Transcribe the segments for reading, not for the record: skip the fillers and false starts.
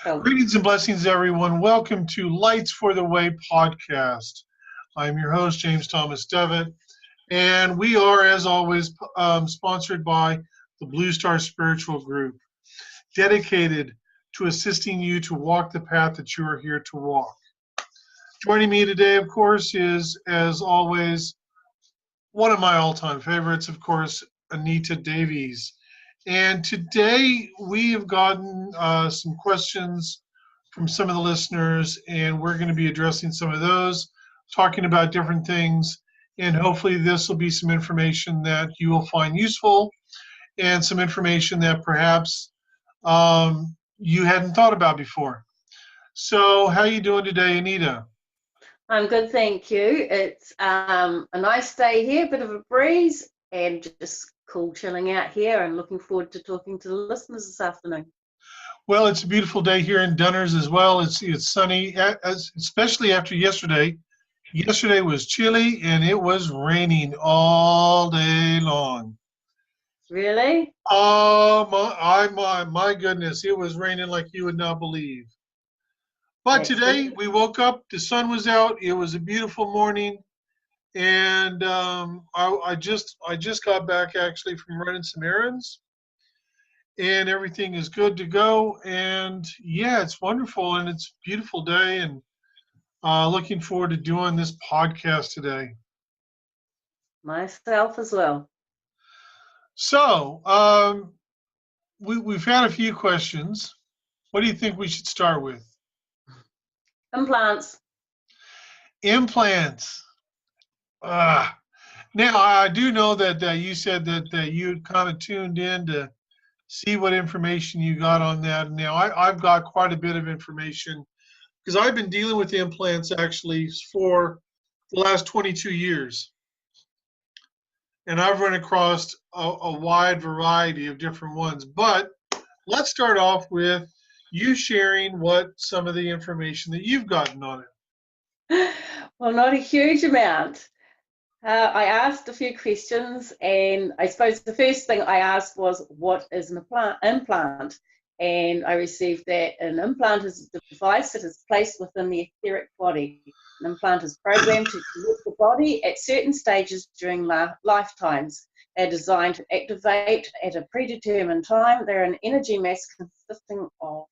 Oh, Greetings and blessings, everyone. Welcome to Lights for the Way podcast. I'm your host, James Thomas Devitt, and we are, as always, sponsored by the Blue Star Spiritual Group, dedicated to assisting you to walk the path that you are here to walk. Joining me today, of course, is, as always, one of my all-time favorites, of course, Anita Davies. And today we have gotten some questions from some of the listeners, and we're going to be addressing some of those, talking about different things, and hopefully this will be some information that you will find useful and some information that perhaps you hadn't thought about before. So how are you doing today, Anita? I'm good, thank you. It's a nice day here, bit of a breeze, and just cool chilling out here, and looking forward to talking to the listeners this afternoon. Well, it's a beautiful day here in Dunners as well. It's sunny, especially after yesterday. Yesterday was chilly and it was raining all day long. Really? Oh my goodness, it was raining like you would not believe. But That's today good. we woke up, the sun was out, it was a beautiful morning, and I just got back actually from running some errands, and everything is good to go. And yeah, it's wonderful and it's a beautiful day, and looking forward to doing this podcast today. Myself as well. So we've had a few questions. What do you think we should start with? Implants. Implants. Ah. Now, I do know that you said that you kind of tuned in to see what information you got on that. Now, I've got quite a bit of information because I've been dealing with implants actually for the last 22 years. And I've run across a wide variety of different ones. But let's start off with you sharing what some of the information that you've gotten on it. Well, not a huge amount. I asked a few questions, and I suppose the first thing I asked was, what is an implant? And I received that an implant is a device that is placed within the etheric body. An implant is programmed to connect the body at certain stages during lifetimes. They're designed to activate at a predetermined time. They're an energy mass consisting of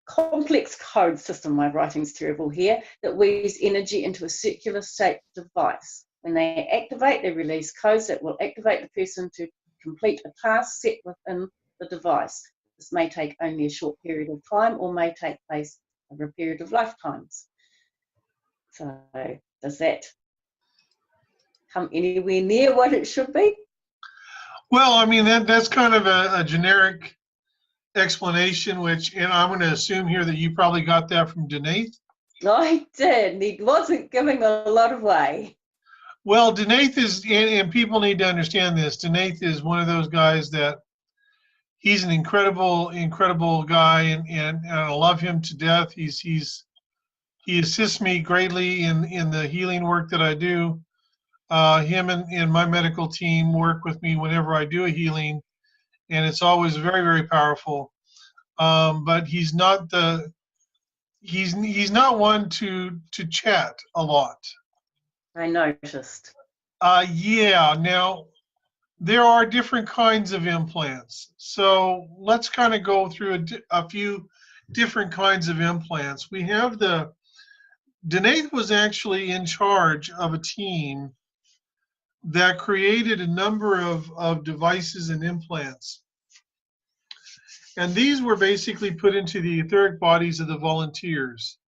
complex code system, my writing's terrible here, that weaves energy into a circular shaped device. When they activate, they release codes that will activate the person to complete a task set within the device. This may take only a short period of time or may take place over a period of lifetimes. So does that come anywhere near what it should be? Well, I mean, that's kind of a generic explanation, which, and I'm going to assume here that you probably got that from Denaith. I did. He wasn't giving a lot away. Well, Denaith is, and people need to understand this, Denaith is one of those guys that he's an incredible guy, and I love him to death. He assists me greatly in the healing work that I do. Him and my medical team work with me whenever I do a healing, and it's always very, very powerful. But he's not one to chat a lot. I noticed. Yeah. Now there are different kinds of implants, so let's kind of go through a few different kinds of implants. We have Denaith was actually in charge of a team that created a number of devices and implants. And these were basically put into the etheric bodies of the volunteers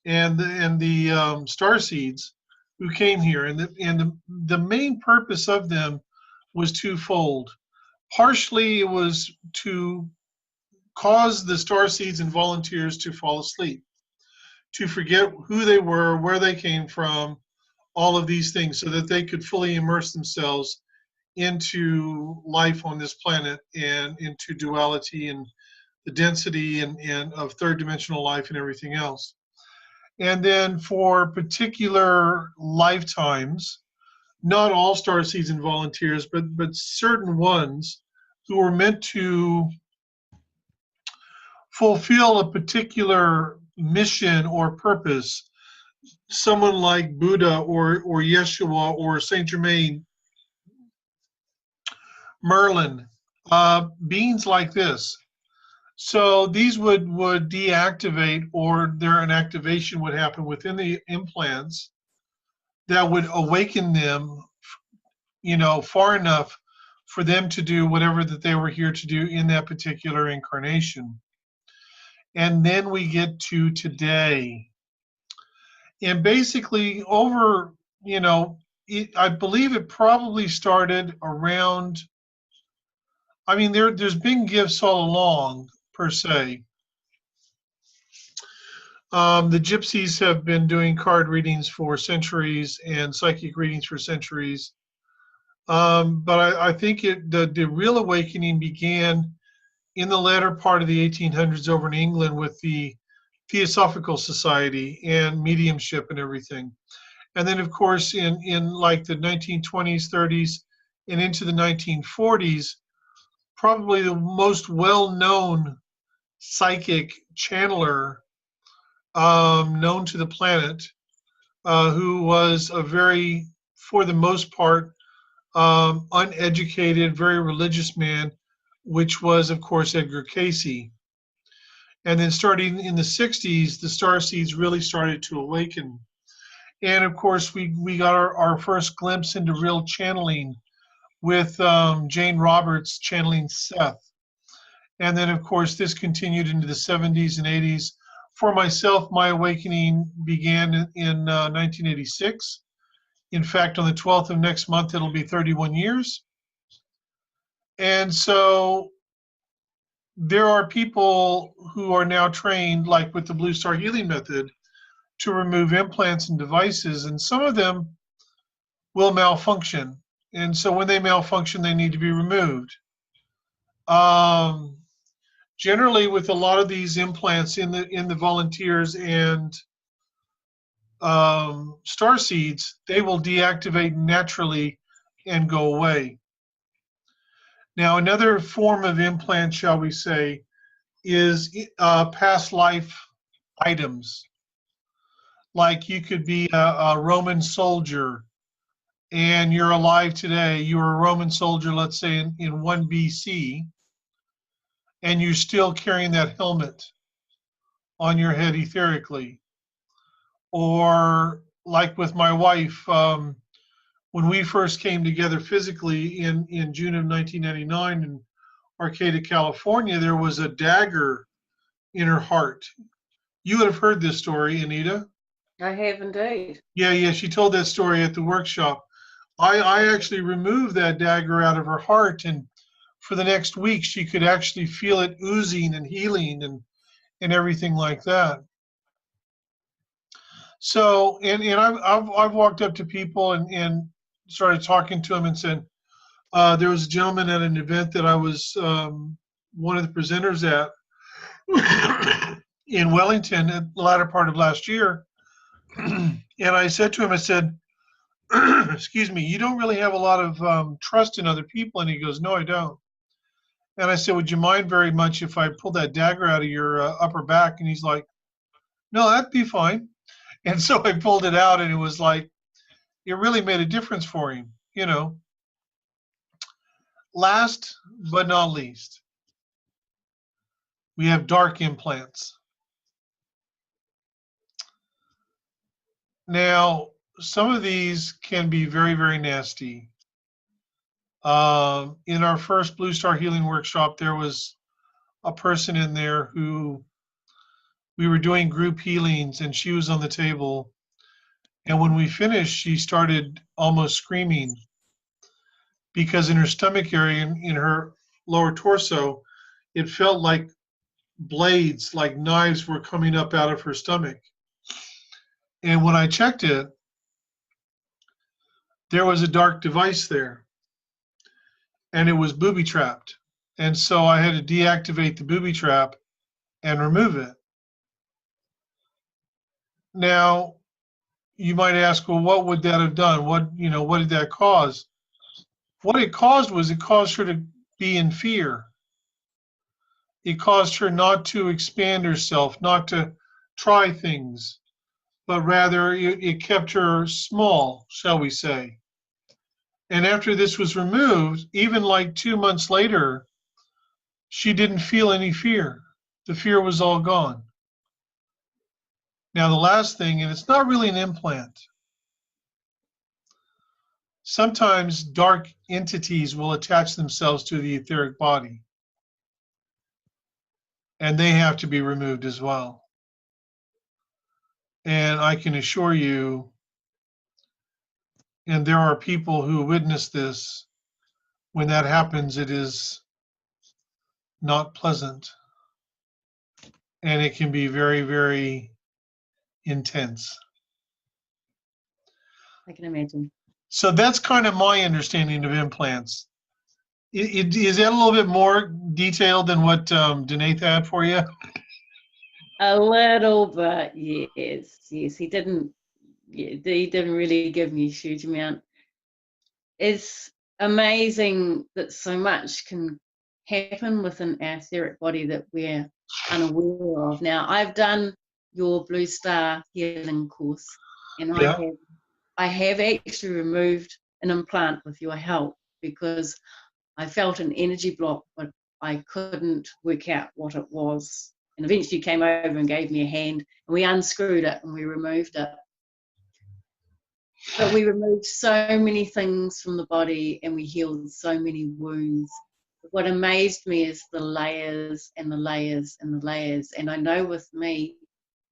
and the star seeds who came here. And the main purpose of them was twofold. Partially, it was to cause the star seeds and volunteers to fall asleep, to forget who they were, where they came from, all of these things, so that they could fully immerse themselves into life on this planet and into duality and the density and of third dimensional life and everything else. And then for particular lifetimes, not all star seeds and volunteers, but certain ones who were meant to fulfill a particular mission or purpose. Someone like Buddha or Yeshua or Saint Germain, Merlin, beings like this. So these would deactivate, or an activation would happen within the implants that would awaken them, far enough for them to do whatever that they were here to do in that particular incarnation. And then we get to today. And basically over, I believe it probably started around, I mean, there's been gifts all along, per se. The gypsies have been doing card readings for centuries and psychic readings for centuries. But I think the real awakening began in the latter part of the 1800s over in England with the Theosophical Society and mediumship and everything. And then, of course, in like the 1920s, 30s, and into the 1940s, probably the most well-known psychic channeler known to the planet, who was a very, for the most part, uneducated, very religious man, which was, of course, Edgar Cayce. And then starting in the 60s, the star seeds really started to awaken. And of course, we got our first glimpse into real channeling with Jane Roberts channeling Seth. And then, of course, this continued into the 70s and 80s. For myself, my awakening began in 1986. In fact, on the 12th of next month, it'll be 31 years. And so there are people who are now trained, like with the Blue Star Healing Method, to remove implants and devices, and some of them will malfunction. And so when they malfunction, they need to be removed. Generally, with a lot of these implants in the volunteers and star seeds, they will deactivate naturally and go away. Now, another form of implant, shall we say, is past life items. Like you could be a Roman soldier and you're alive today. You were a Roman soldier, let's say in 1 BC, and you're still carrying that helmet on your head etherically. Or like with my wife, when we first came together physically in June of 1999 in Arcata, California, there was a dagger in her heart. You would have heard this story, Anita. I have indeed. Yeah, she told that story at the workshop. I actually removed that dagger out of her heart, and for the next week she could actually feel it oozing and healing and everything like that. So, and I've walked up to people and started talking to them and said, there was a gentleman at an event that I was one of the presenters at in Wellington at the latter part of last year. And I said to him, I said, excuse me, you don't really have a lot of trust in other people. And he goes, no, I don't. And I said, would you mind very much if I pull that dagger out of your upper back? And he's like, no, that'd be fine. And so I pulled it out, and it was like, it really made a difference for him, you know. Last but not least, we have dark implants. Now, some of these can be very, very nasty. In our first Blue Star Healing workshop, there was a person in there who we were doing group healings, and she was on the table. And when we finished, she started almost screaming because in her stomach area, in her lower torso, it felt like blades, like knives were coming up out of her stomach. And when I checked it, there was a dark device there, and it was booby trapped. And so I had to deactivate the booby trap and remove it. Now, you might ask, well, what would that have done? What did that cause? What it caused was it caused her to be in fear. it caused her not to expand herself, not to try things, but rather it kept her small, shall we say. And after this was removed, even like 2 months later, she didn't feel any fear. The fear was all gone. Now, the last thing, and it's not really an implant, sometimes dark entities will attach themselves to the etheric body, and they have to be removed as well. And I can assure you, and there are people who witness this, when that happens, it is not pleasant. And it can be very, very intense. I can imagine. So that's kind of my understanding of implants. Is that a little bit more detailed than what Danae had for you? A little bit, yes, yes. He didn't really give me a huge amount. It's amazing that so much can happen within our etheric body that we're unaware of. Now, I've done your Blue Star healing course, and Yeah. I have actually removed an implant with your help because I felt an energy block, but I couldn't work out what it was. And eventually you came over and gave me a hand, and we unscrewed it and we removed it. But we removed so many things from the body and we healed so many wounds. What amazed me is the layers and the layers and the layers. And I know with me,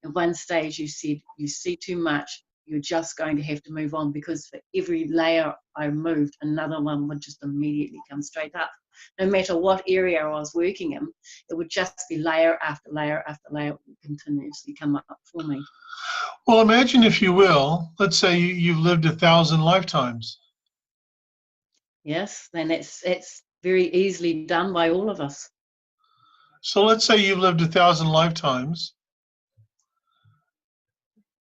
at one stage you said, you see too much, you're just going to have to move on, because for every layer I moved, another one would just immediately come straight up. No matter what area I was working in, it would just be layer after layer after layer would continuously come up for me. Well, imagine, if you will, let's say you've lived 1,000 lifetimes. Yes, then it's very easily done by all of us. So let's say you've lived 1,000 lifetimes.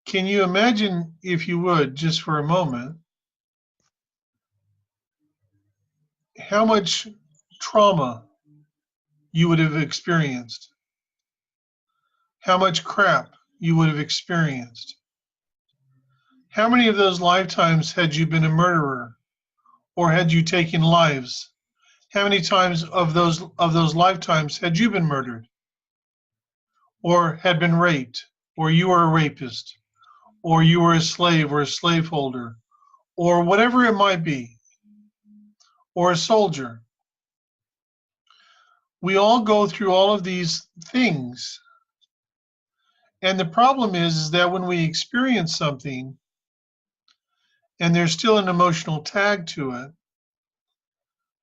Can you imagine, if you would, just for a moment, how much trauma you would have experienced? How much crap you would have experienced? How many of those lifetimes had you been a murderer, or had you taken lives? How many times of those lifetimes had you been murdered, or had been raped, or you were a rapist, or you were a slave or a slaveholder, or whatever it might be, or a soldier? We all go through all of these things. And the problem is that when we experience something and there's still an emotional tag to it,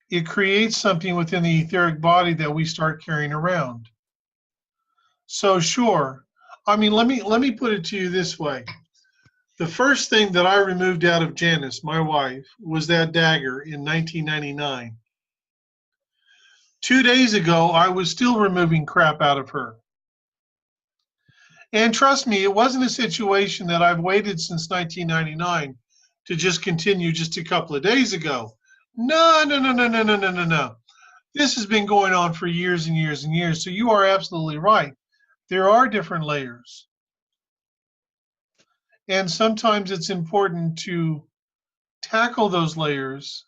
it creates something within the etheric body that we start carrying around. So sure, I mean, let me put it to you this way. The first thing that I removed out of Janice, my wife, was that dagger in 1999. 2 days ago, I was still removing crap out of her. And trust me, it wasn't a situation that I've waited since 1999 to just continue just a couple of days ago. No, no, no, no, no, no, no, no, no. This has been going on for years and years and years. So you are absolutely right. There are different layers. And sometimes it's important to tackle those layers,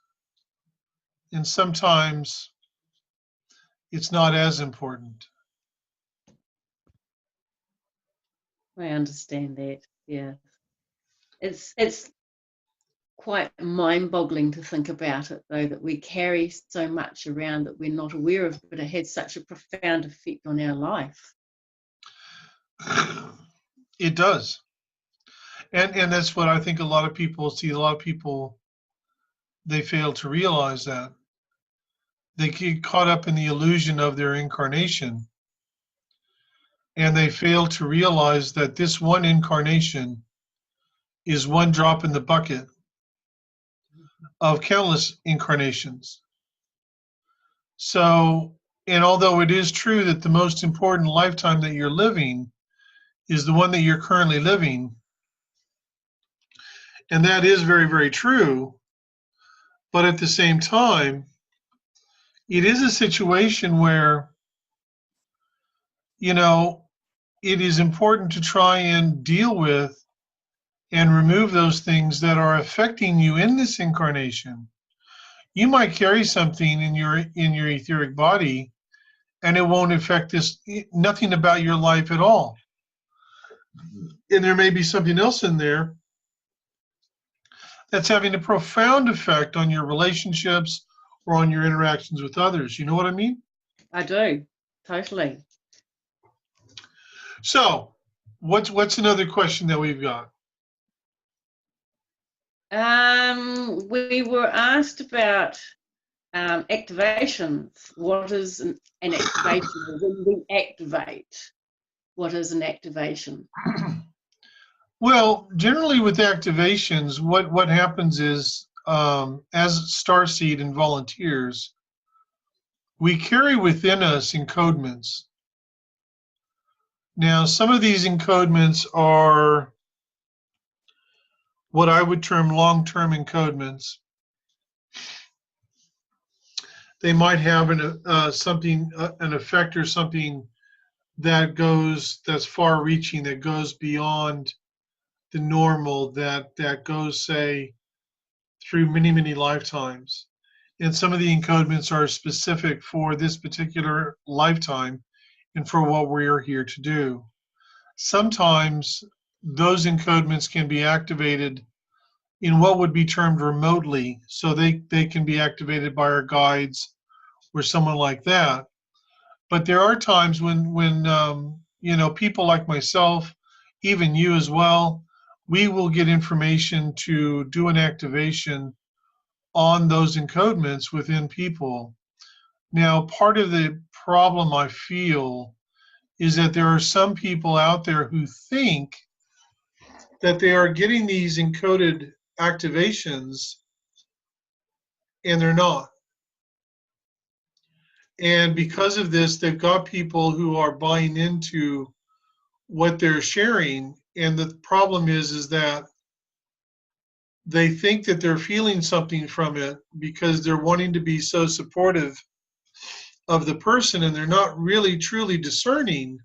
and sometimes it's not as important. I understand that. Yeah, it's quite mind-boggling to think about it, though, that we carry so much around that we're not aware of, but it has such a profound effect on our life. It does. And that's what I think a lot of people see. A lot of people, they fail to realize that. They get caught up in the illusion of their incarnation, and they fail to realize that this one incarnation is one drop in the bucket of countless incarnations. So, and although it is true that the most important lifetime that you're living is the one that you're currently living, and that is very, very true, but at the same time, it is a situation where you know, it is important to try and deal with and remove those things that are affecting you in this incarnation. You might carry something in your etheric body and it won't affect this nothing about your life at all. And there may be something else in there that's having a profound effect on your relationships or on your interactions with others. You know what I mean? I do, totally. So, what's another question that we've got? We were asked about activations. What is an activation? When we activate, what is an activation? Well, generally with activations, what happens is, as starseed and volunteers, we carry within us encodements. Now, some of these encodements are what I would term long-term encodements. They might have an effect or something that's far-reaching, that goes beyond the normal, that goes, say, through many lifetimes. And some of the encodements are specific for this particular lifetime and for what we are here to do. Sometimes those encodements can be activated in what would be termed remotely, so they can be activated by our guides or someone like that. But there are times when people like myself, even you as well, we will get information to do an activation on those encodements within people. Now, part of the problem I feel is that there are some people out there who think that they are getting these encoded activations and they're not. And because of this, they've got people who are buying into what they're sharing. And the problem is that they think that they're feeling something from it because they're wanting to be so supportive of the person, and they're not really truly discerning.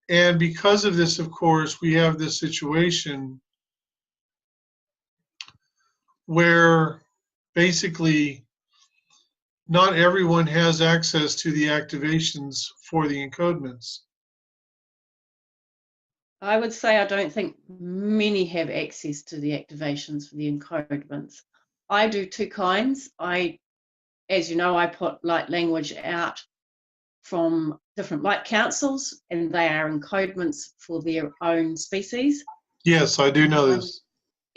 And because of this, of course, we have this situation where basically not everyone has access to the activations for the encodements. I would say I don't think many have access to the activations for the encodements. I do two kinds. As you know, I put light language out from different light councils, and they are encodements for their own species. Yes, I do know this.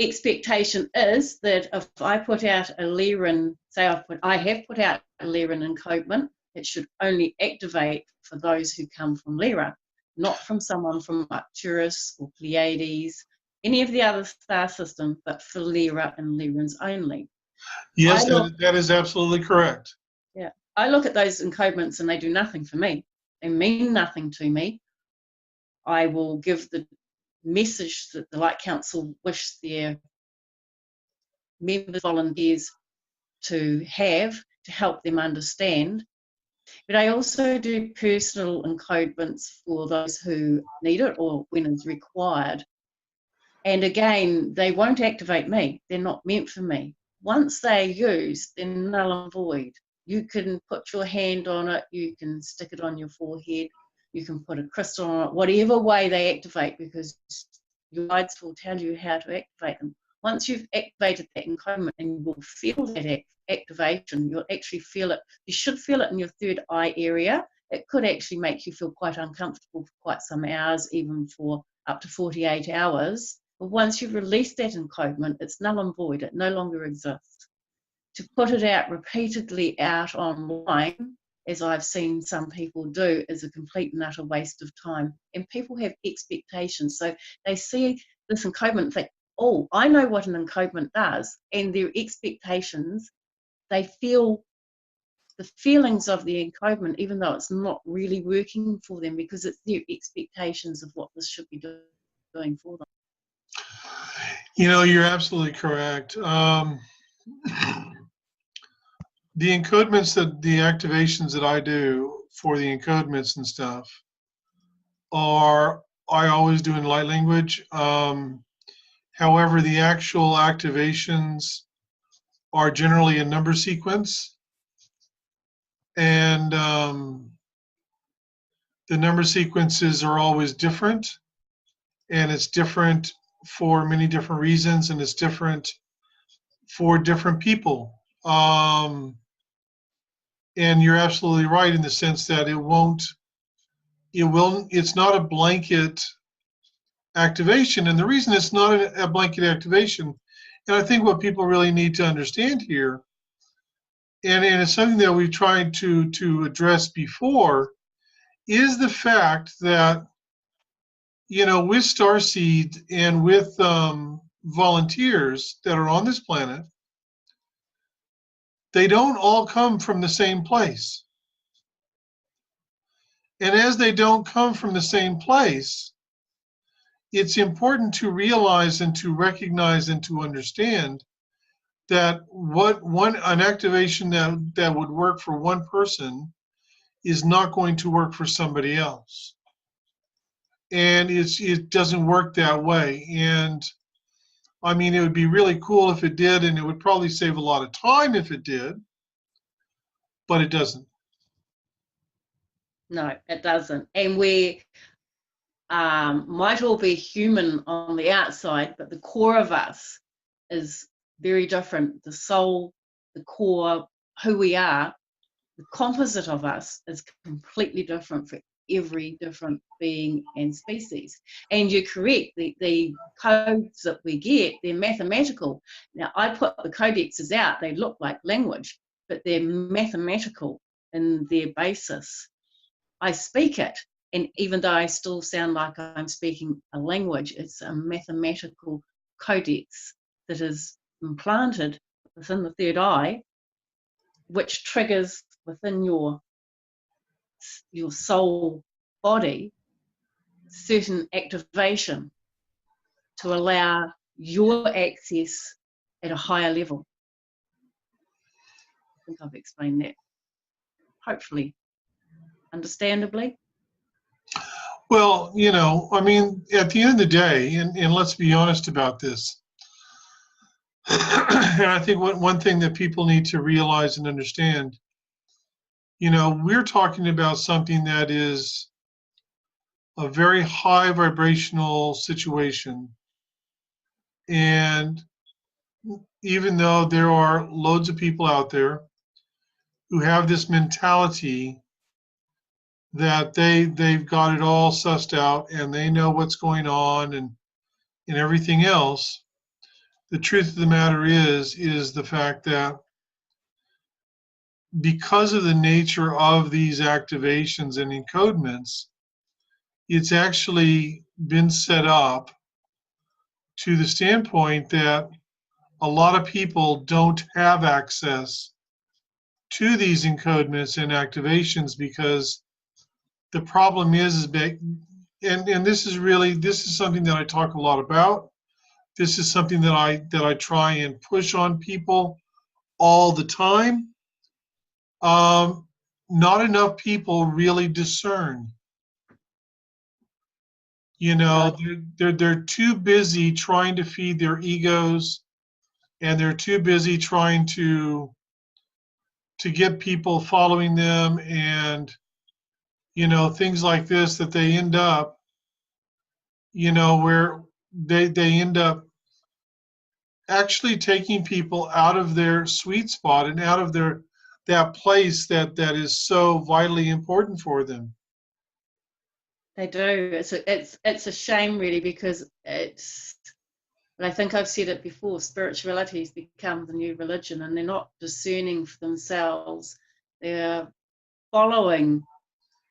Expectation is that if I put out a Lyran, say I have put out a Lyran encodement, it should only activate for those who come from Lyra, not from someone from Arcturus or Pleiades, any of the other star systems, but for Lyra and Lyrans only. Yes, that is absolutely correct. Yeah, I look at those encodements and they do nothing for me. They mean nothing to me. I will give the message that the Light Council wish their members, volunteers to have to help them understand. But I also do personal encodements for those who need it or when it's required. And again, they won't activate me. They're not meant for me. Once they're used, they're null and void. You can put your hand on it, you can stick it on your forehead, you can put a crystal on it, whatever way they activate, because your guides will tell you how to activate them. Once you've activated that encodement, and you will feel that activation, you'll actually feel it. You should feel it in your third eye area. It could actually make you feel quite uncomfortable for quite some hours, even for up to 48 hours. But once you've released that encodement, it's null and void. It no longer exists. To put it out repeatedly out online, as I've seen some people do, is a complete and utter waste of time. And people have expectations. So they see this encodement and think, oh, I know what an encodement does. And their expectations, they feel the feelings of the encodement, even though it's not really working for them, because it's their expectations of what this should be doing for them. You know, you're absolutely correct. The encodements, the activations that I do for the encodements and stuff, are, I always do in light language. However, the actual activations are generally a number sequence, and the number sequences are always different, and it's different for many different reasons, and it's different for different people. And you're absolutely right in the sense that it's not a blanket activation. And the reason it's not a blanket activation, and I think what people really need to understand here, and it's something that we've tried to address before, is the fact that, with Starseed and with volunteers that are on this planet, they don't all come from the same place. And as they don't come from the same place, it's important to realize and to recognize and to understand that an activation that would work for one person is not going to work for somebody else. And it doesn't work that way. And I mean, it would be really cool if it did, and it would probably save a lot of time if it did, but it doesn't. No, it doesn't. And we might all be human on the outside, but the core of us is very different. The soul, the core, who we are, the composite of us is completely different for every different being and species. And you're correct, the codes that we get, they're mathematical. Now, I put the codexes out, they look like language, but they're mathematical in their basis. I speak it, and even though I still sound like I'm speaking a language, it's a mathematical codex that is implanted within the third eye, which triggers within your soul body certain activation to allow your access at a higher level. I think I've explained that, hopefully understandably. Well, I mean, at the end of the day, and let's be honest about this, and I think one thing that people need to realize and understand, we're talking about something that is a very high vibrational situation. And even though there are loads of people out there who have this mentality that they've got it all sussed out and they know what's going on and everything else, the truth of the matter is the fact that because of the nature of these activations and encodements, it's actually been set up to the standpoint that a lot of people don't have access to these encodements and activations because the problem is and this is something that I talk a lot about. This is something that I try and push on people all the time. Not enough people really discern. They're too busy trying to feed their egos, and they're too busy trying to get people following them, and things like this, that they end up where they end up actually taking people out of their sweet spot and out of that place that is so vitally important for them. They do. It's a shame, really, because and I think I've said it before, spirituality has become the new religion, and they're not discerning for themselves. They're following,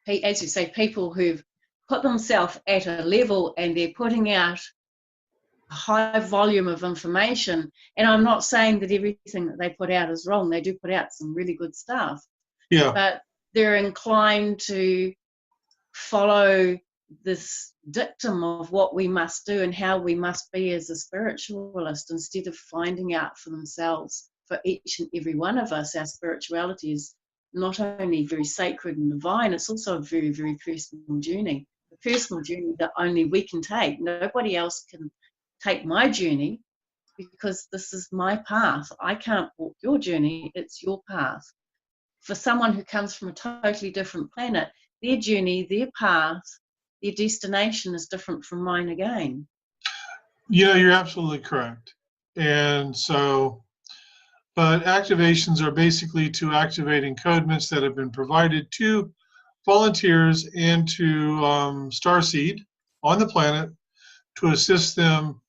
as you say, people who've put themselves at a level and they're putting out a high volume of information. And I'm not saying that everything that they put out is wrong. They do put out some really good stuff. Yeah. But they're inclined to follow this dictum of what we must do and how we must be as a spiritualist, instead of finding out for themselves. For each and every one of us, our spirituality is not only very sacred and divine, it's also a very, very personal journey. The personal journey that only we can take. Nobody else can take my journey because this is my path. I can't walk your journey, it's your path. For someone who comes from a totally different planet, their journey, their path, their destination is different from mine again. You're absolutely correct. And so, but activations are basically to activate encodements that have been provided to volunteers and to Starseed on the planet to assist them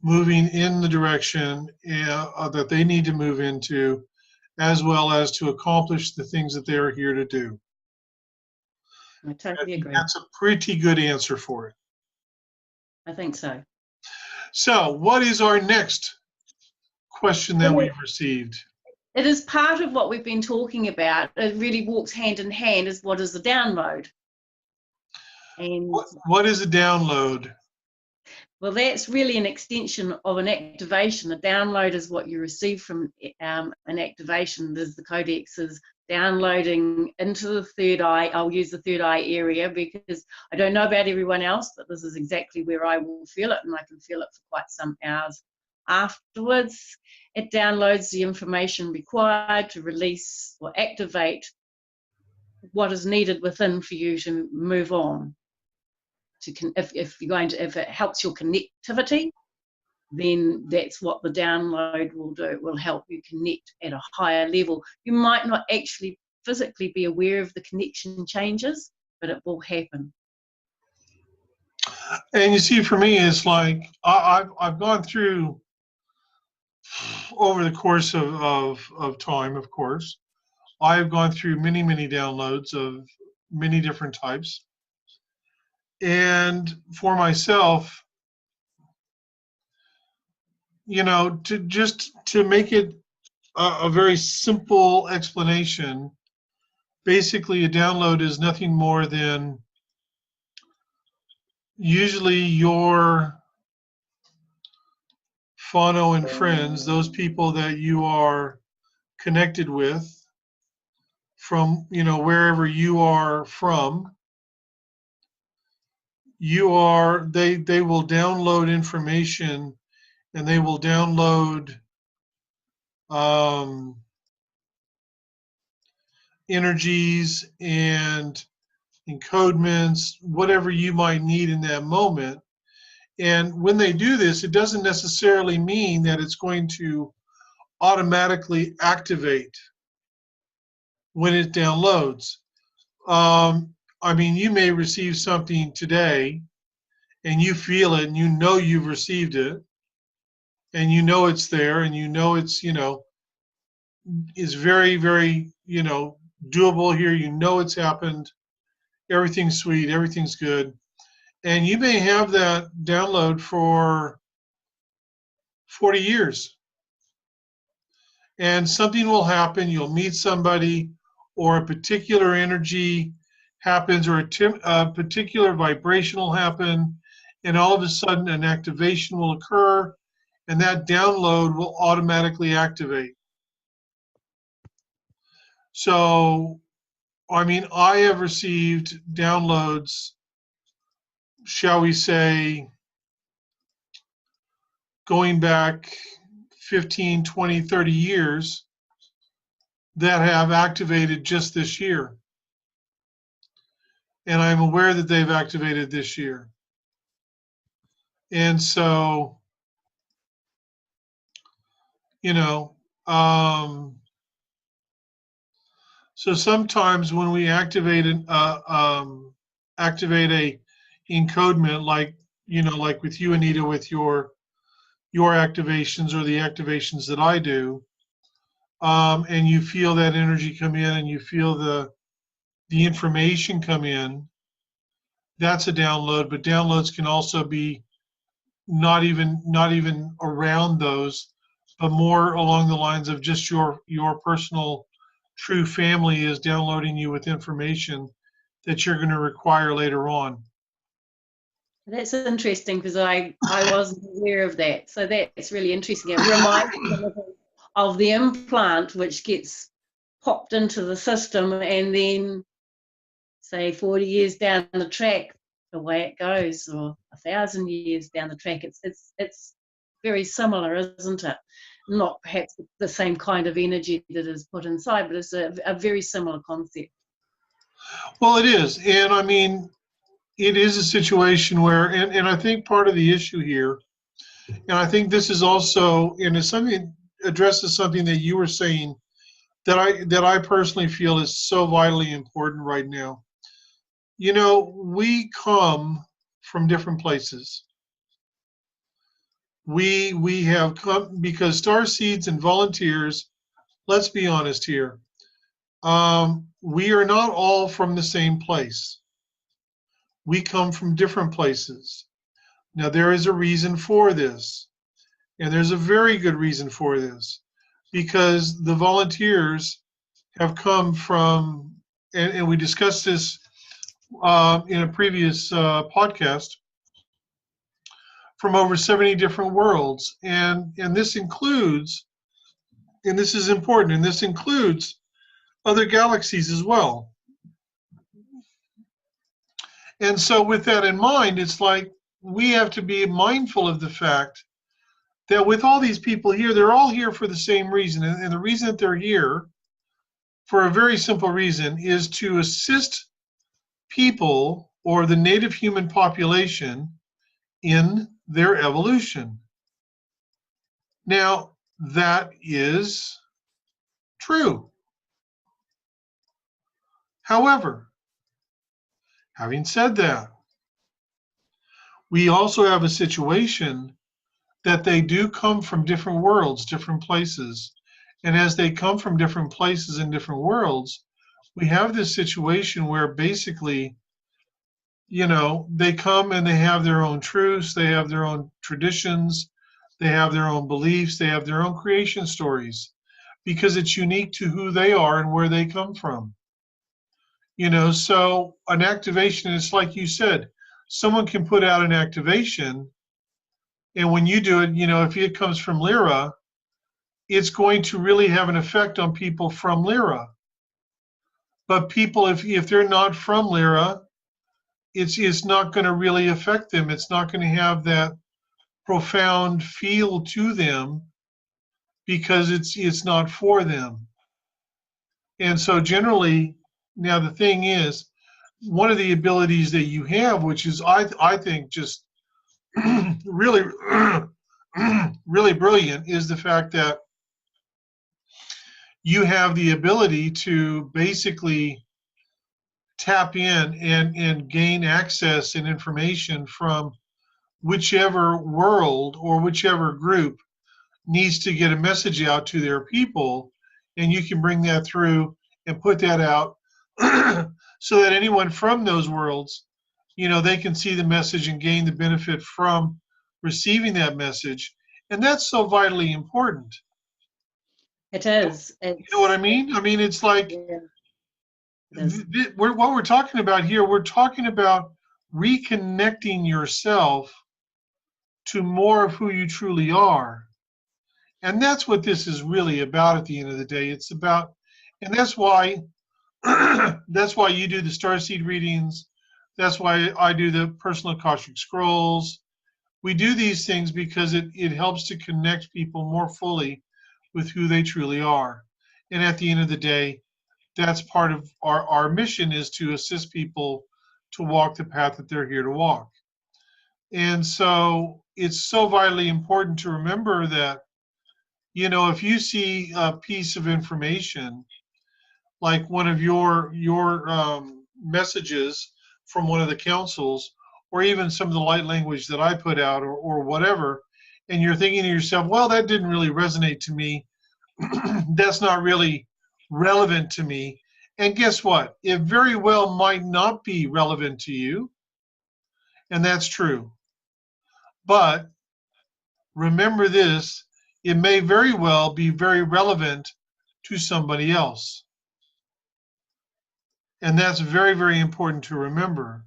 moving in the direction that they need to move into, as well as to accomplish the things that they are here to do. I totally agree. That's a pretty good answer for it. I think so. So, what is our next question that we've received? It is part of what we've been talking about. It really walks hand in hand is what is the download. And what is a download? Well, that's really an extension of an activation. A download is what you receive from an activation. There's the codex is downloading into the third eye. I'll use the third eye area because I don't know about everyone else, but this is exactly where I will feel it, and I can feel it for quite some hours afterwards. It downloads the information required to release or activate what is needed within for you to move on. If it helps your connectivity, then that's what the download will do. It will help you connect at a higher level. You might not actually physically be aware of the connection changes, but it will happen. And you see, for me, it's like I've gone through over the course of time, of course. I've gone through many downloads of many different types. And for myself, to make it a very simple explanation, basically a download is nothing more than usually your whānau and friends, those people that you are connected with from, wherever you are from, they will download information, and they will download energies and encodements, whatever you might need in that moment. And when they do this, it doesn't necessarily mean that it's going to automatically activate when it downloads. You may receive something today and you feel it and you know you've received it and you know it's there and you know it's, is very, very, doable here. You know it's happened. Everything's sweet. Everything's good. And you may have that download for 40 years. And something will happen. You'll meet somebody, or a particular energy happens, or a particular vibration will happen, and all of a sudden an activation will occur, and that download will automatically activate. So, I have received downloads, shall we say, going back 15, 20, 30 years that have activated just this year. And I'm aware that they've activated this year. And so, so sometimes when we activate a encodement, like with you, Anita, with your activations or the activations that I do, and you feel that energy come in and you feel the information come in, that's a download. But downloads can also be not even around those, but more along the lines of just your personal true family is downloading you with information that you're going to require later on. That's interesting because I wasn't aware of that. So that's really interesting. It reminds me of the implant which gets popped into the system, and then say 40 years down the track, way it goes, or 1,000 years down the track. It's very similar, isn't it? Not perhaps the same kind of energy that is put inside, but it's a very similar concept. Well, it is. And I mean, it is a situation where, and I think part of the issue here, and I think this is also, and it's something addresses something that you were saying that I personally feel is so vitally important right now. You know, we come from different places. We have come because star seeds and volunteers. Let's be honest here. We are not all from the same place. We come from different places. Now there is a reason for this, and there's a very good reason for this, because the volunteers have come from, and we discussed this in a previous podcast, from over 70 different worlds, and this includes, and this is important, and this includes other galaxies as well. And so with that in mind, it's like we have to be mindful of the fact that with all these people here, they're all here for the same reason. And the reason that they're here, for a very simple reason, is to assist people or the native human population in their evolution. Now, that is true. However, having said that, we also have a situation that they do come from different worlds, different places. And as they come from different places and different worlds, we have this situation where basically, you know, they come and they have their own truths, they have their own traditions, they have their own beliefs, they have their own creation stories, because it's unique to who they are and where they come from. You know, so an activation is like you said, someone can put out an activation, and when you do it, you know, if it comes from Lyra, it's going to really have an effect on people from Lyra. But people, if they're not from Lyra, it's not going to really affect them. It's not going to have that profound feel to them because it's not for them. And so generally, now the thing is, one of the abilities that you have, which is I think just really really brilliant, is the fact that you have the ability to basically tap in and gain access and information from whichever world or whichever group needs to get a message out to their people, and you can bring that through and put that out so that anyone from those worlds, you know, they can see the message and gain the benefit from receiving that message. And that's so vitally important. It is. You know what I mean? I mean, it's like, Yeah, what we're talking about here, we're talking about reconnecting yourself to more of who you truly are. And that's what this is really about at the end of the day. It's about, and that's why that's why you do the starseed readings. That's why I do the personal Akashic scrolls. We do these things because it helps to connect people more fully with who they truly are. And at the end of the day, that's part of our mission, is to assist people to walk the path that they're here to walk. And so it's so vitally important to remember that, you know, if you see a piece of information, like one of your messages from one of the councils, or even some of the light language that I put out, or whatever, and you're thinking to yourself, well, that didn't really resonate to me. That's not really relevant to me. And guess what? It very well might not be relevant to you. And that's true. But remember this, it may very well be very relevant to somebody else. And that's very, very important to remember.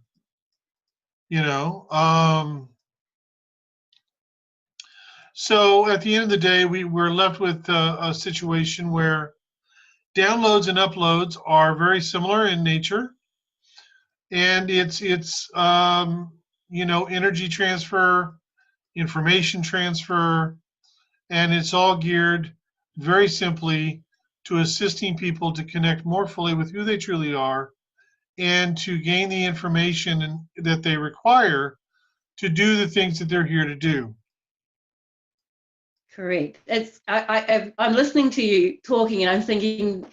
You know, so at the end of the day, we're left with a situation where downloads and uploads are very similar in nature. and it's energy transfer, information transfer, and it's all geared very simply to assisting people to connect more fully with who they truly are and to gain the information that they require to do the things that they're here to do. Correct. I'm listening to you talking, and I'm thinking,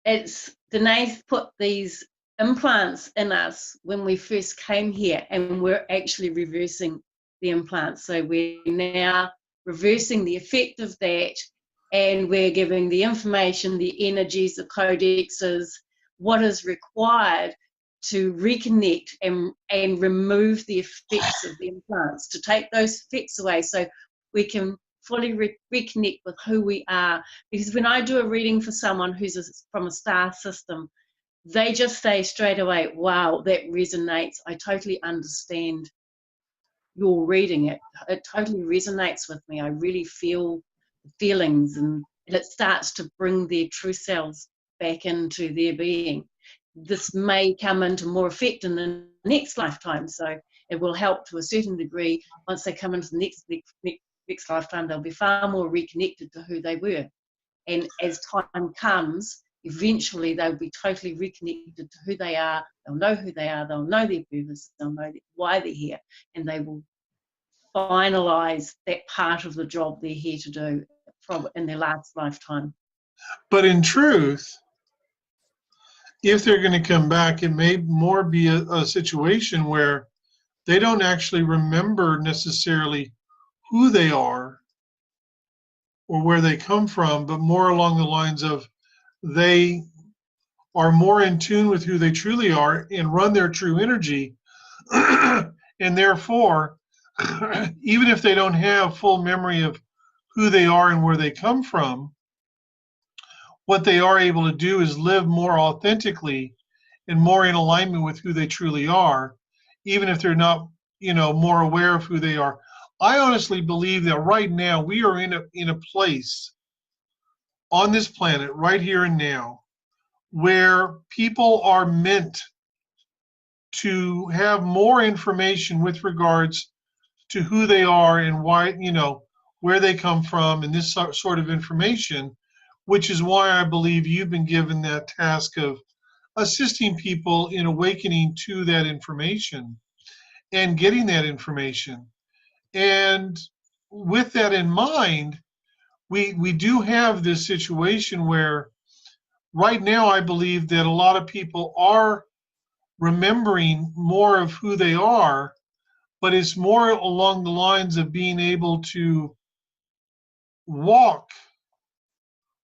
it's Danae put these implants in us when we first came here, and we're actually reversing the implants. So we're now reversing the effect of that, and we're giving the information, the energies, the codexes, what is required to reconnect and remove the effects of the implants, to take those effects away so we can fully reconnect with who we are. Because when I do a reading for someone who's from a star system, they just say straight away, wow, that resonates. I totally understand your reading. It totally resonates with me. I really feel the feelings, and it starts to bring their true selves back into their being. This may come into more effect in the next lifetime, so it will help to a certain degree. Once they come into the next lifetime, they'll be far more reconnected to who they were. And as time comes, eventually they'll be totally reconnected to who they are. They'll know who they are. They'll know their purpose. They'll know why they're here. And they will finalize that part of the job they're here to do in their last lifetime. But in truth, if they're going to come back, it may more be a situation where they don't actually remember necessarily who they are or where they come from, but more along the lines of they are more in tune with who they truly are and run their true energy. And therefore, even if they don't have full memory of who they are and where they come from, what they are able to do is live more authentically and more in alignment with who they truly are, even if they're not, more aware of who they are. I honestly believe that right now we are in a place on this planet, right here and now, where people are meant to have more information with regards to who they are and why, where they come from and this sort of information, which is why I believe you've been given that task of assisting people in awakening to that information and getting that information. And with that in mind, we do have this situation where right now I believe that a lot of people are remembering more of who they are, but it's more along the lines of being able to walk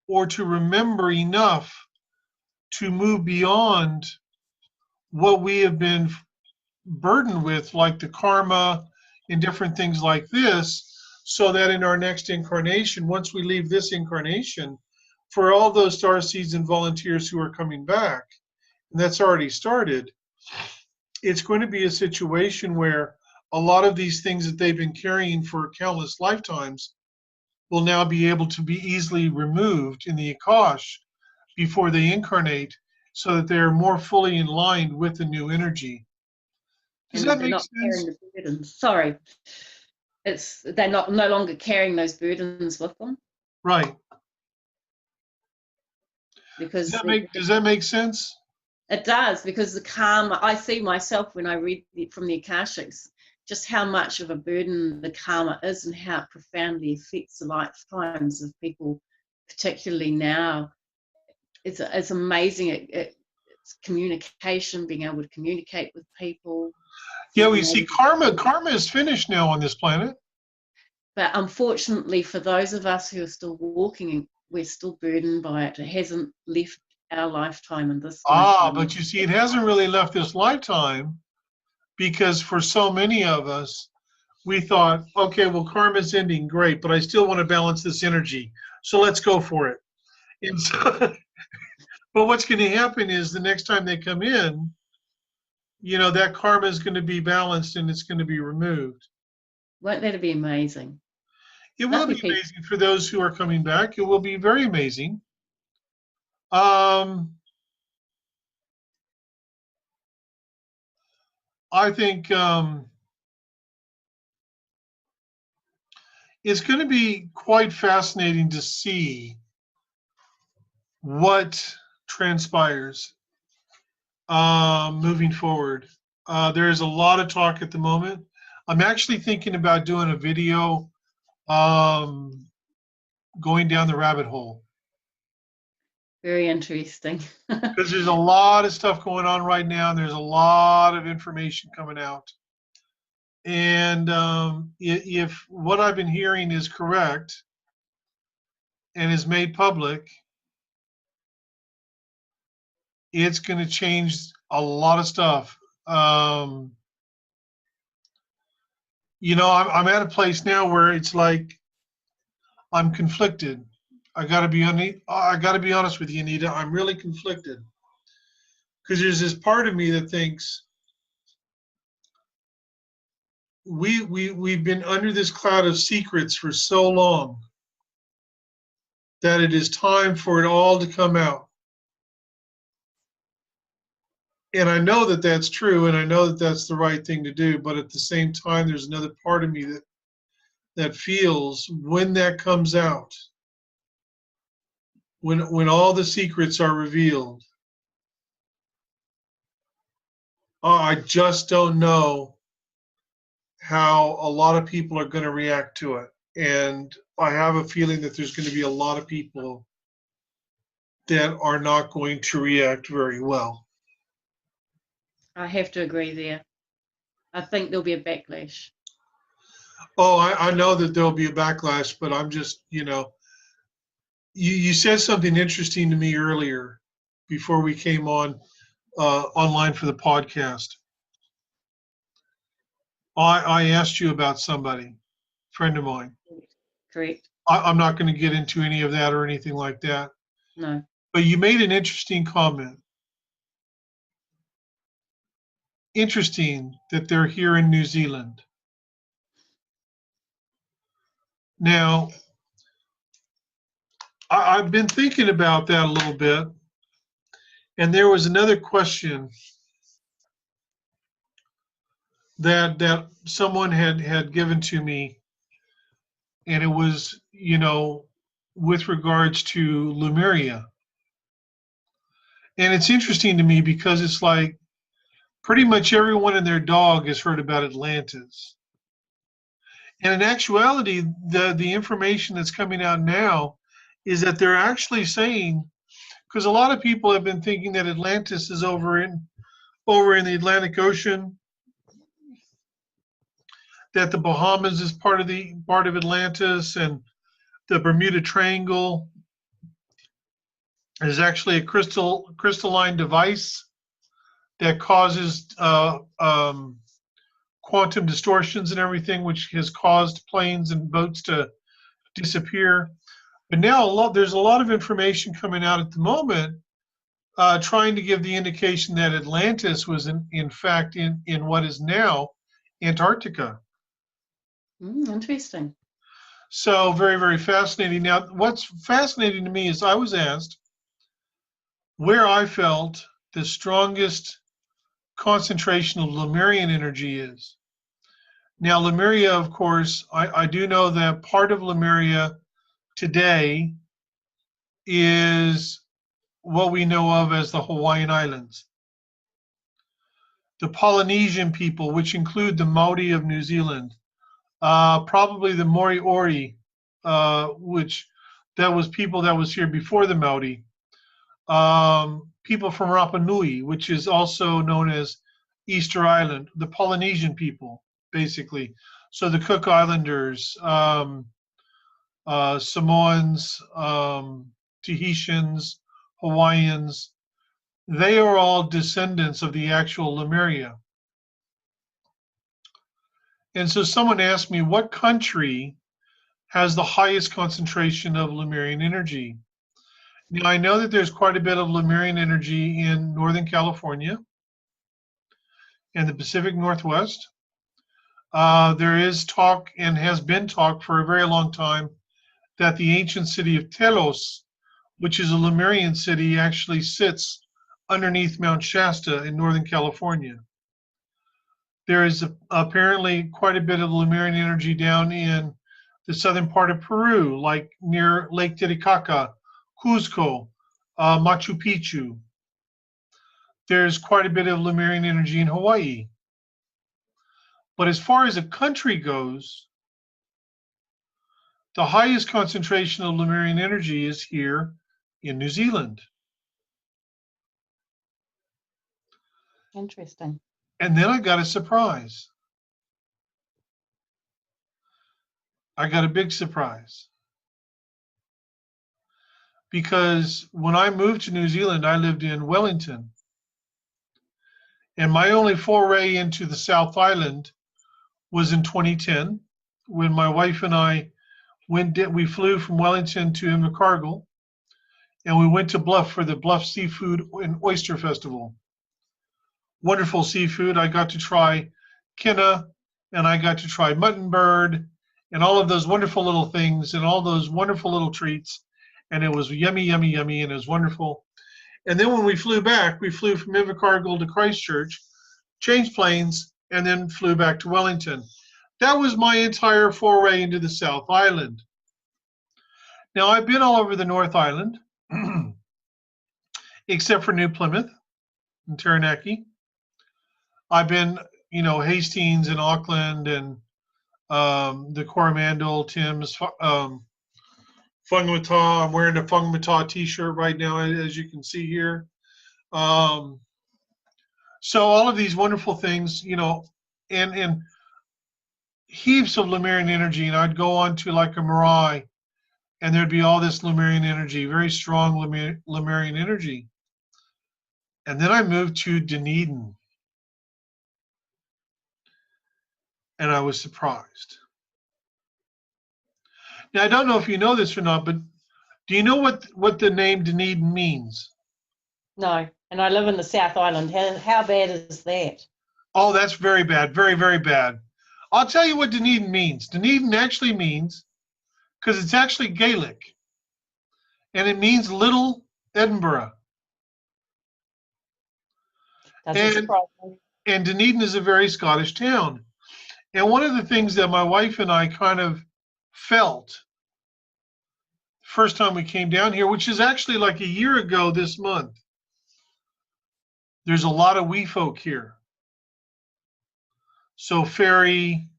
or to remember enough to move beyond what we have been burdened with, like the karma and different things like this, so that in our next incarnation, once we leave this incarnation, for all those star seeds and volunteers who are coming back, and that's already started, it's going to be a situation where a lot of these things that they've been carrying for countless lifetimes will now be able to be easily removed in the Akash before they incarnate, so that they're more fully in line with the new energy. Does And that they're make not sense? carrying the burdens. Sorry, they're not no longer carrying those burdens with them, Right. because Does that make sense? it does, because the karma, I see myself when I read from the Akashics, just how much of a burden the karma is and how it profoundly affects the lifetimes of people, particularly now. It's amazing. It's communication, being able to communicate with people. Yeah, we Being see able karma. to, Karma is finished now on this planet. but unfortunately, for those of us who are still walking, we're still burdened by it. It hasn't left our lifetime and this Ah, lifetime. but you see, it hasn't really left this lifetime because for so many of us, we thought, okay, well, karma's ending, great, but I still want to balance this energy. So let's go for it. And so, but what's going to happen is the next time they come in, that karma is going to be balanced and it's going to be removed. Won't that be amazing? It will Lovely be people. amazing for those who are coming back. It will be very amazing. Um, I think it's going to be quite fascinating to see what transpires moving forward. There's a lot of talk at the moment. I'm actually thinking about doing a video um, going down the rabbit hole Very interesting. because there's a lot of stuff going on right now, and there's a lot of information coming out. And if what I've been hearing is correct and is made public, it's going to change a lot of stuff. Um, I'm at a place now where it's like I'm conflicted. I got to be honest with you, Anita. I'm really conflicted because there's this part of me that thinks we've been under this cloud of secrets for so long that it is time for it all to come out. And I know that that's true, and I know that that's the right thing to do. But at the same time, there's another part of me that feels when that comes out, when all the secrets are revealed, I just don't know how a lot of people are going to react to it. And I have a feeling that there's going to be a lot of people that are not going to react very well. I have to agree there. I think there'll be a backlash. Oh, I know that there'll be a backlash, but I'm just, you said something interesting to me earlier before we came on online for the podcast. I asked you about somebody, friend of mine. Correct. I'm not going to get into any of that or anything like that. No. But you made an interesting comment. Interesting that they're here in New Zealand. Now, I've been thinking about that a little bit. And there was another question that someone had given to me. And it was, with regards to Lemuria. And it's interesting to me because it's like pretty much everyone and their dog has heard about Atlantis. And in actuality, the information that's coming out now is that they're actually saying, because a lot of people have been thinking that Atlantis is over in the Atlantic Ocean, that the Bahamas is part of Atlantis, and the Bermuda Triangle is actually a crystalline device that causes quantum distortions and everything, which has caused planes and boats to disappear. But now there's a lot of information coming out at the moment trying to give the indication that Atlantis was in fact in what is now Antarctica. Interesting. So very, very fascinating. Now, what's fascinating to me is I was asked where I felt the strongest concentration of Lemurian energy is. Now, Lemuria, of course, I do know that part of Lemuria today is what we know of as the Hawaiian Islands. The Polynesian people, which include the Maori of New Zealand, probably the Moriori, which that was people that was here before the Maori. People from Rapa Nui, which is also known as Easter Island, the Polynesian people, basically. So the Cook Islanders, Samoans, Tahitians, Hawaiians, they are all descendants of the actual Lemuria. And so someone asked me, what country has the highest concentration of Lemurian energy? Now, I know that there's quite a bit of Lemurian energy in Northern California and the Pacific Northwest. There is talk and has been talk for a very long time that the ancient city of Telos, which is a Lemurian city, actually sits underneath Mount Shasta in Northern California. There is apparently quite a bit of Lemurian energy down in the southern part of Peru, like near Lake Titicaca, Cuzco, Machu Picchu. There's quite a bit of Lemurian energy in Hawaii. But as far as a country goes, the highest concentration of Lemurian energy is here in New Zealand. Interesting. And then I got a surprise. I got a big surprise. Because when I moved to New Zealand, I lived in Wellington. And my only foray into the South Island was in 2010 when my wife and I we flew from Wellington to Invercargill, and we went to Bluff for the Bluff Seafood and Oyster Festival. Wonderful seafood. I got to try kina, and I got to try mutton bird, and all of those wonderful little things, and all those wonderful little treats. And it was yummy, yummy, yummy, and it was wonderful. And then when we flew back, we flew from Invercargill to Christchurch, changed planes, and then flew back to Wellington. That was my entire foray into the South Island. Now, I've been all over the North Island, except for New Plymouth and Taranaki. I've been, Hastings and Auckland and the Coromandel, Tim's, Whangamata. I'm wearing a Whangamata t-shirt right now, as you can see here. So all of these wonderful things, and heaps of Lemurian energy. And I'd go on to like a marae, and there'd be all this Lemurian energy, very strong Lemurian energy. And then I moved to Dunedin, and I was surprised. Now, I don't know if you know this or not, but do you know what the name Dunedin means? No, and I live in the South Island. How bad is that? Oh, that's very bad, very, very bad. I'll tell you what Dunedin means. Dunedin actually means, because it's actually Gaelic, and it means Little Edinburgh. And Dunedin is a very Scottish town. And one of the things that my wife and I kind of felt first time we came down here, which is actually like a year ago this month, there's a lot of wee folk here. So fairy,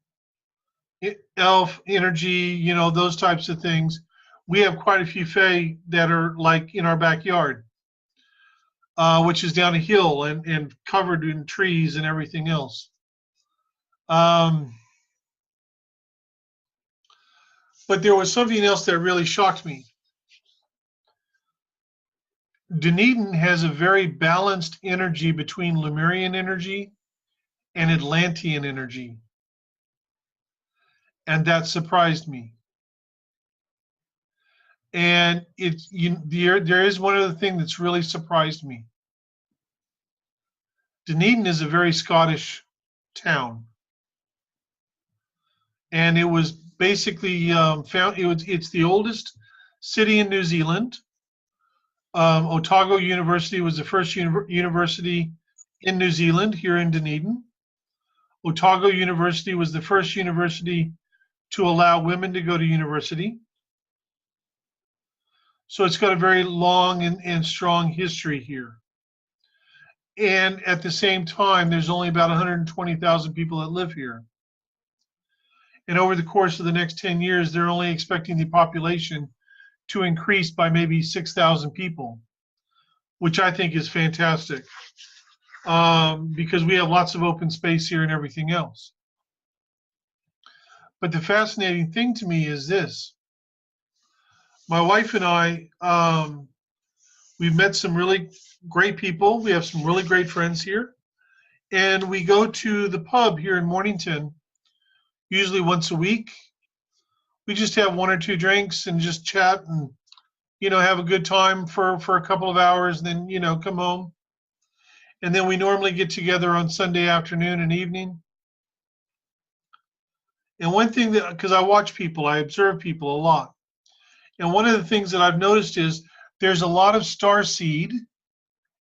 elf energy, those types of things. We have quite a few fae that are like in our backyard, which is down a hill and covered in trees and everything else. But there was something else that really shocked me. Dunedin has a very balanced energy between Lemurian energy and Atlantean energy. And that surprised me. And there is one other thing that's really surprised me. Dunedin is a very Scottish town. And it was basically it's the oldest city in New Zealand. Otago University was the first university in New Zealand, here in Dunedin. Otago University was the first university to allow women to go to university. So it's got a very long and strong history here. And at the same time, there's only about 120,000 people that live here. And over the course of the next 10 years, they're only expecting the population to increase by maybe 6,000 people, which I think is fantastic, because we have lots of open space here and everything else. But the fascinating thing to me is this. My wife and I, we've met some really great people. We have some really great friends here. And we go to the pub here in Mornington, usually once a week. We just have one or two drinks and just chat and, have a good time for a couple of hours and then, come home. And then we normally get together on Sunday afternoon and evening. And one thing because I watch people, I observe people a lot. And one of the things that I've noticed is there's a lot of starseed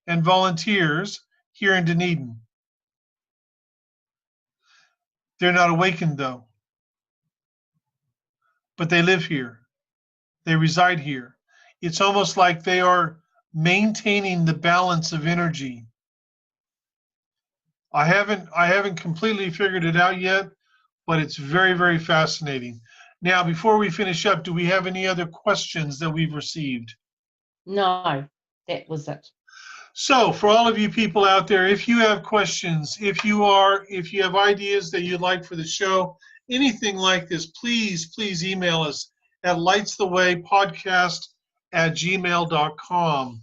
and volunteers here in Dunedin. They're not awakened though, but they live here. They reside here. It's almost like they are maintaining the balance of energy. I haven't completely figured it out yet, but it's very, very fascinating. Now, before we finish up, do we have any other questions that we've received? No, that was it. So for all of you people out there, if you have questions, if you have ideas that you'd like for the show, anything like this, please email us at lightsthewaypodcast@gmail.com.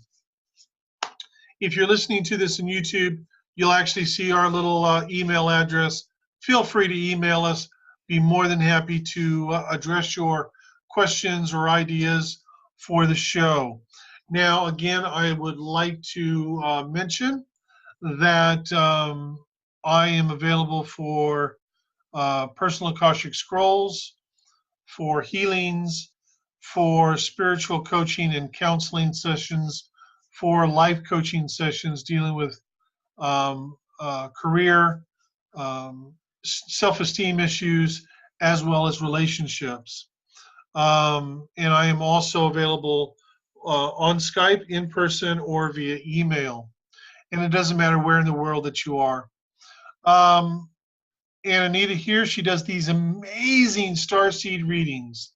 If you're listening to this on YouTube, you'll actually see our little email address. Feel free to email us. Be more than happy to address your questions or ideas for the show. Now, again, I would like to mention that I am available for personal Akashic scrolls, for healings, for spiritual coaching and counseling sessions, for life coaching sessions dealing with career, self-esteem issues, as well as relationships. And I am also available on Skype, in person, or via email. And it doesn't matter where in the world that you are. And Anita here, she does these amazing starseed readings,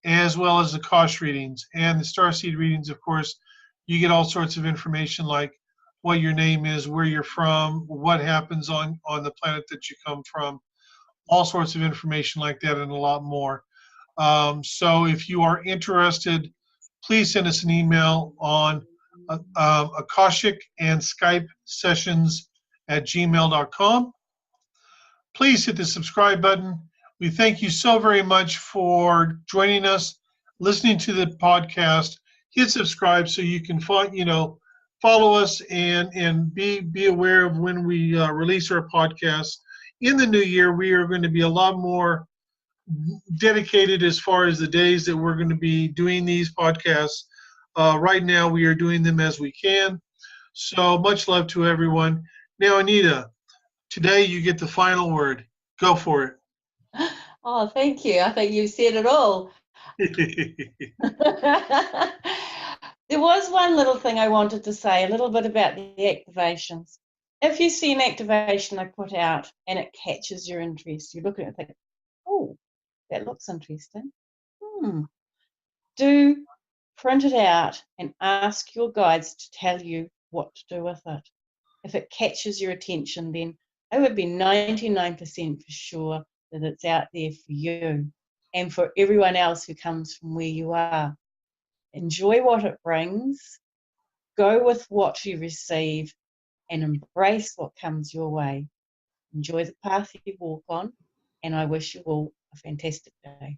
as well as the Kosh readings. And the starseed readings, of course, you get all sorts of information like what your name is, where you're from, what happens on the planet that you come from, all sorts of information like that, and a lot more. So if you are interested, please send us an email on Akashic and Skype sessions at gmail.com. Please hit the subscribe button. We thank you so very much for joining us, listening to the podcast. Hit subscribe so you can follow us and be aware of when we release our podcast. In the new year, we are going to be a lot more dedicated as far as the days that we're going to be doing these podcasts. Right now, we are doing them as we can. So much love to everyone. Now, Anita, today you get the final word. Go for it. Oh, thank you. I think you said it all. There was one little thing I wanted to say, a little bit about the activations. If you see an activation I put out and it catches your interest, you look at it and think, oh, that looks interesting. Do print it out and ask your guides to tell you what to do with it. If it catches your attention, then I would be 99% for sure that it's out there for you and for everyone else who comes from where you are. Enjoy what it brings, go with what you receive, and embrace what comes your way. Enjoy the path you walk on, and I wish you all a fantastic day.